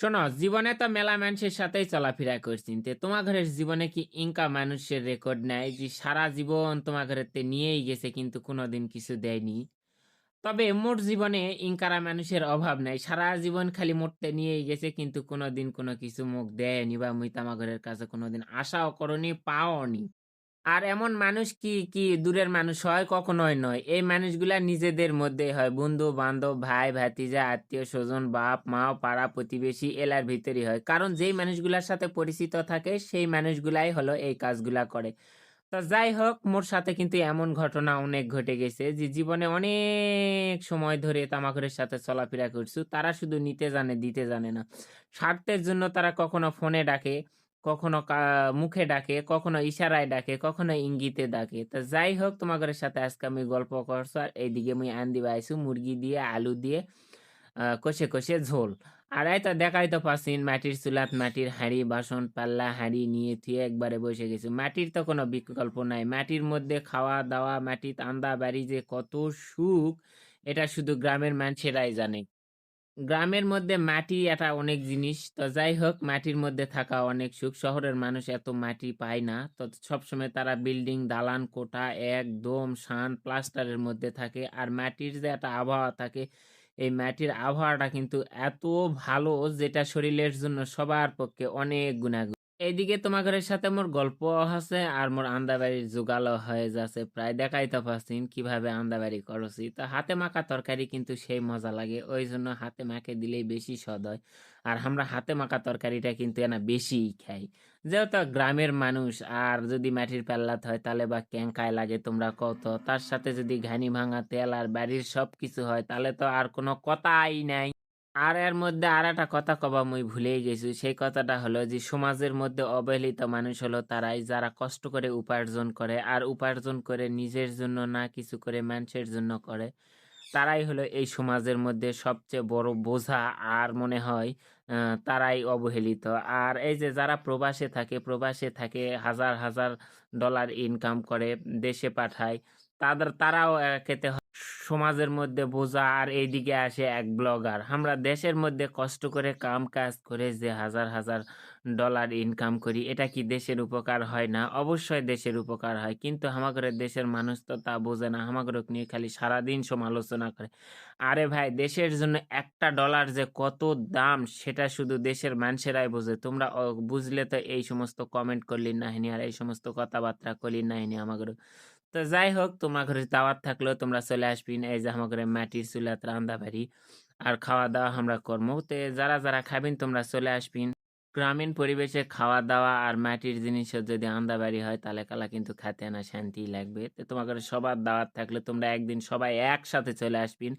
শোনো, জীবনে তো মেলা মানুষের সাথেই চলাফেরা করছিন। তোমার ঘরের জীবনে কি ইনকা মানুষের রেকর্ড নাই যে সারা জীবন তোমার ঘরেতে নিয়েই গেছে কিন্তু কোনোদিন কিছু দেয়নি? তবে মোর জীবনে ইনকারা মানুষের অভাব নাই। সারা জীবন খালি মোরতে নিয়েই গেছে কিন্তু কোনোদিন কোনো কিছু মোক দেয়নি বা মুই তামা ঘরের কাছে কোনোদিন আশাও করনি, পাওনি। আর এমন মানুষ কি দূরের মানুষ হয়? কখনোই নয়। এই মানুষগুলা নিজেদের মধ্যেই হয়। বন্ধু-বান্ধব, ভাই-ভাতিজা, আত্মীয়স্বজন, বাপ-মা, পাড়া-প্রতিবেশী এলার ভিতরেই হয়। কারণ যেই মানুষগুলার সাথে পরিচিত থাকে সেই মানুষগুলাই হলো এই কাজগুলা করে। তো যাই হোক, মোর সাথে কিন্তু এমন ঘটনা অনেক ঘটে গেছে যে জীবনে অনেক সময় ধরে তামাকরের সাথে চলাফেরা করছু। তারা শুধু নিতে জানে, দিতে জানে না। স্বার্থের জন্য তারা কখনো ফোনে ডাকে, কখনো মুখে ডাকে, কখনো ইশারায় ডাকে, কখনো ইঙ্গিতে ডাকে। তো যাই হোক, তোমাগরের সাথে আজকে আমি গল্প করছি আর এইদিকে মুই দিবা আইছু মুরগি দিয়ে, আলু দিয়ে কষে ঝোল। আর এই তো দেখাই তো পাচ্ছিন মাটির চুলাত মাটির হাঁড়ি, বাসন, পাল্লা, হাঁড়ি নিয়ে থুয়ে একবারে বসে গেছি। মাটির তো কোনো বিকল্প নাই। মাটির মধ্যে খাওয়া-দাওয়া, মাটিত আন্দা-বাড়ি যে কত সুখ, এটা শুধু গ্রামের মানুষেরাই জানে। গ্রামের মধ্যে মাটি এটা অনেক জিনিস। তো যাই হোক, মাটির মধ্যে থাকা অনেক সুখ। শহরের মানুষ এত মাটি পায় না। তো সবসময় তারা বিল্ডিং, দালান কোঠা একদম শান প্লাস্টারের মধ্যে থাকে। আর মাটির যে একটা আবহাওয়া থাকে, এই মাটির আবহাওয়াটা কিন্তু এত ভালো যেটা শরীরের জন্য সবার পক্ষে অনেক গুণাগুণ। এইদিকে তোমার ঘরের সাথে মোর গল্প আছে আর মোর আন্দাবাড়ির জোগালো হয়ে যাচ্ছে প্রায়। দেখাইতে পারছিন কিভাবে আন্দাবাড়ি করছি। তো হাতে মাখা তরকারি কিন্তু সেই মজা লাগে। ওই জন্য হাতে মাখে দিলেই বেশি স্বাদ হয়। আর আমরা হাতে মাখা তরকারিটা কিন্তু এনা বেশিই খাই। যেহেতু গ্রামের মানুষ, আর যদি মাটির পাল্লাত হয় তাহলে বা ক্যাংকায় লাগে তোমরা কত। তার সাথে যদি ঘানি ভাঙা তেল আর বাড়ির সবকিছু হয় তাহলে তো আর কোনো কথাই নাই। আর এর মধ্যে আরেকটা কথা কবা মুই ভুলেই গেছি। সেই কথাটা হলো যে সমাজের মধ্যে অবহেলিত মানুষ হলো তারাই যারা কষ্ট করে উপার্জন করে। আর উপার্জন করে নিজের জন্য না কিছু করে মানুষের জন্য করে। তারাই হলো এই সমাজের মধ্যে সবচেয়ে বড় বোঝা। আর মনে হয় তারাই অবহেলিত। আর এই যে যারা প্রবাসে থাকে হাজার ডলার ইনকাম করে দেশে পাঠায়। তারাও খেতে সমাজের মধ্যে বোঝা। আর এইদিকে আসে এক ব্লগার। আমরা দেশের মধ্যে কষ্ট করে কাম-কাজ করে যে হাজার ডলার ইনকাম করি, এটা কি দেশের উপকার হয় না? অবশ্যই দেশের উপকার হয়। কিন্তু হামাগরে দেশের মানুষ তো তা বোঝে না। হামাগরক নিয়ে খালি সারাদিন সমালোচনা করে। আরে ভাই, দেশের জন্য একটা ডলার যে কত দাম সেটা শুধু দেশের মানুষেরাই বোঝে। তোমরা বুঝলে তো এই সমস্ত কমেন্ট করলি নাহিনী আর এই সমস্ত কথাবার্তা করলি নাহিনী আমাগরে। তো যাই হোক, তোমার ঘরে দাওয়াত থাকলেও তোমরা চলে আসবিন। এই যে আমার ঘরে মাটির চুলাত রান্দা বাড়ি আর খাওয়া-দাওয়া আমরা করমু। যারা খাবেন তোমরা চলে আসবিন। গ্রামীণ পরিবেশে খাওয়া-দাওয়া আর মাটির জিনিসের যদি আন্দাবাড়ি হয় তাহলে কালা কিন্তু খাইতে না শান্তিই লাগবে। তো তোমার ঘরে সবার দাওয়াত থাকলে তোমরা একদিন সবাই একসাথে চলে আসবিন।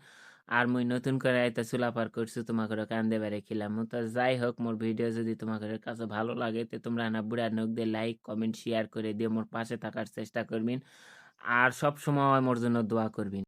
আর মুই নতুন করে আইতে চুলা পার করছি তোমার ঘরে কান্দেবারে খিলামু। তো যাই হোক, মোর ভিডিও যদি তোমার ঘরের কাছে ভালো লাগে তো তোমরা না বুড়া নখ দিয়ে লাইক, কমেন্ট, শেয়ার করে দিয়ে মোর পাশে থাকার চেষ্টা করবিন। আর সবসময় মোর জন্য দোয়া করবিন।